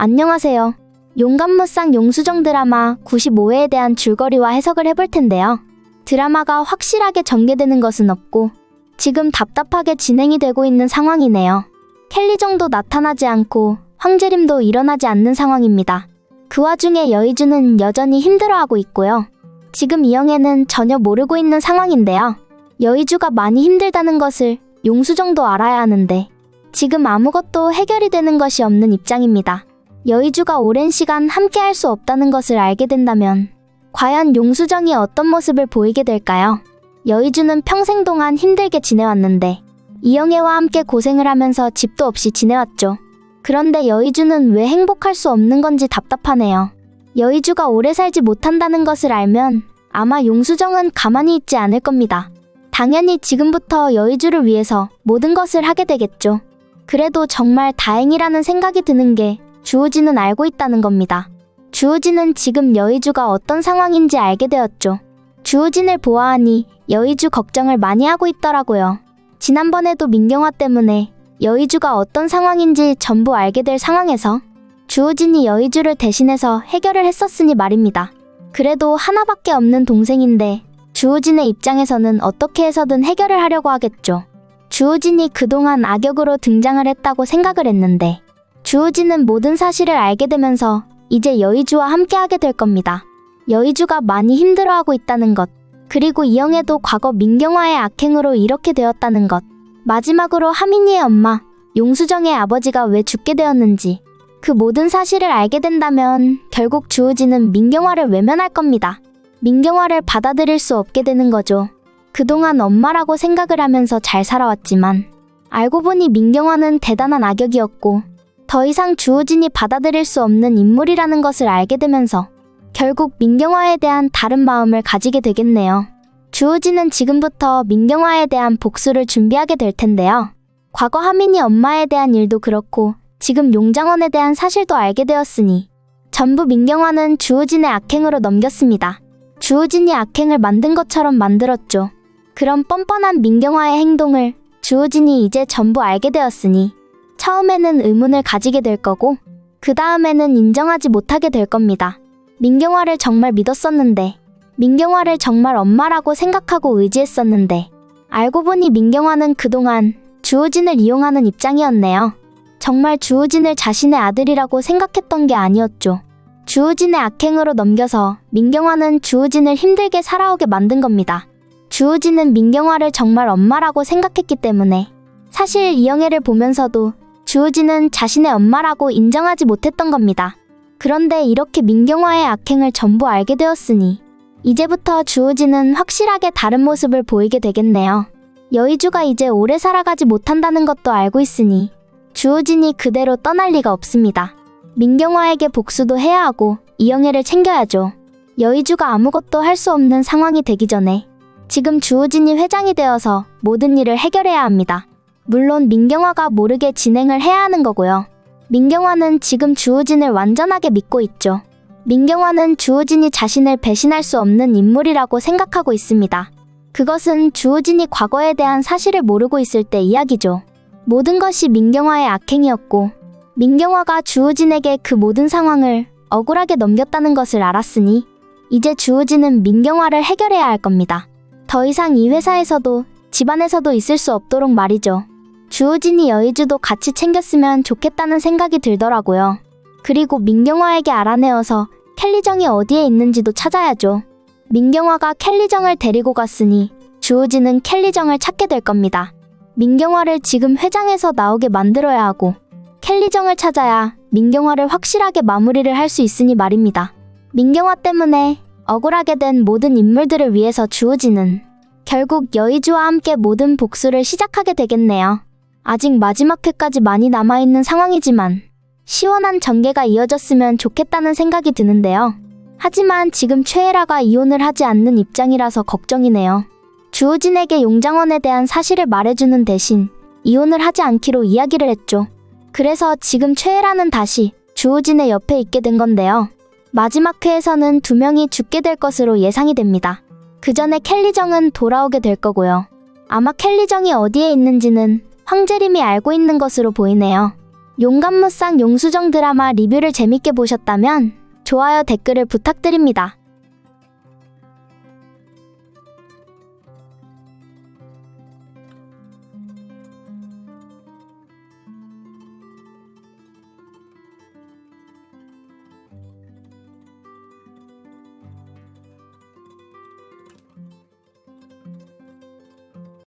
안녕하세요. 용감무쌍 용수정 드라마 95회에 대한 줄거리와 해석을 해볼 텐데요. 드라마가 확실하게 전개되는 것은 없고 지금 답답하게 진행이 되고 있는 상황이네요. 켈리정도 나타나지 않고 황재림도 일어나지 않는 상황입니다. 그 와중에 여의주는 여전히 힘들어하고 있고요. 지금 이영애는 전혀 모르고 있는 상황인데요. 여의주가 많이 힘들다는 것을 용수정도 알아야 하는데 지금 아무것도 해결이 되는 것이 없는 입장입니다. 여의주가 오랜 시간 함께 할 수 없다는 것을 알게 된다면 과연 용수정이 어떤 모습을 보이게 될까요? 여의주는 평생 동안 힘들게 지내왔는데 이영애와 함께 고생을 하면서 집도 없이 지내왔죠. 그런데 여의주는 왜 행복할 수 없는 건지 답답하네요. 여의주가 오래 살지 못한다는 것을 알면 아마 용수정은 가만히 있지 않을 겁니다. 당연히 지금부터 여의주를 위해서 모든 것을 하게 되겠죠. 그래도 정말 다행이라는 생각이 드는 게 주우진은 알고 있다는 겁니다. 주우진은 지금 여의주가 어떤 상황인지 알게 되었죠. 주우진을 보아하니 여의주 걱정을 많이 하고 있더라고요. 지난번에도 민경화 때문에 여의주가 어떤 상황인지 전부 알게 될 상황에서 주우진이 여의주를 대신해서 해결을 했었으니 말입니다. 그래도 하나밖에 없는 동생인데 주우진의 입장에서는 어떻게 해서든 해결을 하려고 하겠죠. 주우진이 그동안 악역으로 등장을 했다고 생각을 했는데 주우진은 모든 사실을 알게 되면서 이제 여의주와 함께하게 될 겁니다. 여의주가 많이 힘들어하고 있다는 것, 그리고 이영애도 과거 민경화의 악행으로 이렇게 되었다는 것, 마지막으로 하민이의 엄마, 용수정의 아버지가 왜 죽게 되었는지 그 모든 사실을 알게 된다면 결국 주우진은 민경화를 외면할 겁니다. 민경화를 받아들일 수 없게 되는 거죠. 그동안 엄마라고 생각을 하면서 잘 살아왔지만 알고 보니 민경화는 대단한 악역이었고 더 이상 주우진이 받아들일 수 없는 인물이라는 것을 알게 되면서 결국 민경화에 대한 다른 마음을 가지게 되겠네요. 주우진은 지금부터 민경화에 대한 복수를 준비하게 될 텐데요. 과거 하민이 엄마에 대한 일도 그렇고 지금 용장원에 대한 사실도 알게 되었으니 전부 민경화는 주우진의 악행으로 넘겼습니다. 주우진이 악행을 만든 것처럼 만들었죠. 그런 뻔뻔한 민경화의 행동을 주우진이 이제 전부 알게 되었으니 처음에는 의문을 가지게 될 거고 그 다음에는 인정하지 못하게 될 겁니다. 민경화를 정말 믿었었는데 민경화를 정말 엄마라고 생각하고 의지했었는데 알고 보니 민경화는 그동안 주우진을 이용하는 입장이었네요. 정말 주우진을 자신의 아들이라고 생각했던 게 아니었죠. 주우진의 악행으로 넘겨서 민경화는 주우진을 힘들게 살아오게 만든 겁니다. 주우진은 민경화를 정말 엄마라고 생각했기 때문에 사실 이영애를 보면서도 주우진은 자신의 엄마라고 인정하지 못했던 겁니다. 그런데 이렇게 민경화의 악행을 전부 알게 되었으니 이제부터 주우진은 확실하게 다른 모습을 보이게 되겠네요. 여의주가 이제 오래 살아가지 못한다는 것도 알고 있으니 주우진이 그대로 떠날 리가 없습니다. 민경화에게 복수도 해야 하고 이영애를 챙겨야죠. 여의주가 아무것도 할 수 없는 상황이 되기 전에 지금 주우진이 회장이 되어서 모든 일을 해결해야 합니다. 물론 민경화가 모르게 진행을 해야 하는 거고요. 민경화는 지금 주우진을 완전하게 믿고 있죠. 민경화는 주우진이 자신을 배신할 수 없는 인물이라고 생각하고 있습니다. 그것은 주우진이 과거에 대한 사실을 모르고 있을 때 이야기죠. 모든 것이 민경화의 악행이었고 민경화가 주우진에게 그 모든 상황을 억울하게 넘겼다는 것을 알았으니 이제 주우진은 민경화를 해결해야 할 겁니다. 더 이상 이 회사에서도 집안에서도 있을 수 없도록 말이죠. 주우진이 여의주도 같이 챙겼으면 좋겠다는 생각이 들더라고요. 그리고 민경화에게 알아내어서 켈리정이 어디에 있는지도 찾아야죠. 민경화가 켈리정을 데리고 갔으니 주우진은 켈리정을 찾게 될 겁니다. 민경화를 지금 회장에서 나오게 만들어야 하고 켈리정을 찾아야 민경화를 확실하게 마무리를 할 수 있으니 말입니다. 민경화 때문에 억울하게 된 모든 인물들을 위해서 주우진은 결국 여의주와 함께 모든 복수를 시작하게 되겠네요. 아직 마지막 회까지 많이 남아있는 상황이지만 시원한 전개가 이어졌으면 좋겠다는 생각이 드는데요. 하지만 지금 최애라가 이혼을 하지 않는 입장이라서 걱정이네요. 주우진에게 용장원에 대한 사실을 말해주는 대신 이혼을 하지 않기로 이야기를 했죠. 그래서 지금 최애라는 다시 주우진의 옆에 있게 된 건데요. 마지막 회에서는 두 명이 죽게 될 것으로 예상이 됩니다. 그 전에 켈리정은 돌아오게 될 거고요. 아마 켈리정이 어디에 있는지는 황재림이 알고 있는 것으로 보이네요. 용감무쌍 용수정 드라마 리뷰를 재밌게 보셨다면 좋아요 댓글을 부탁드립니다.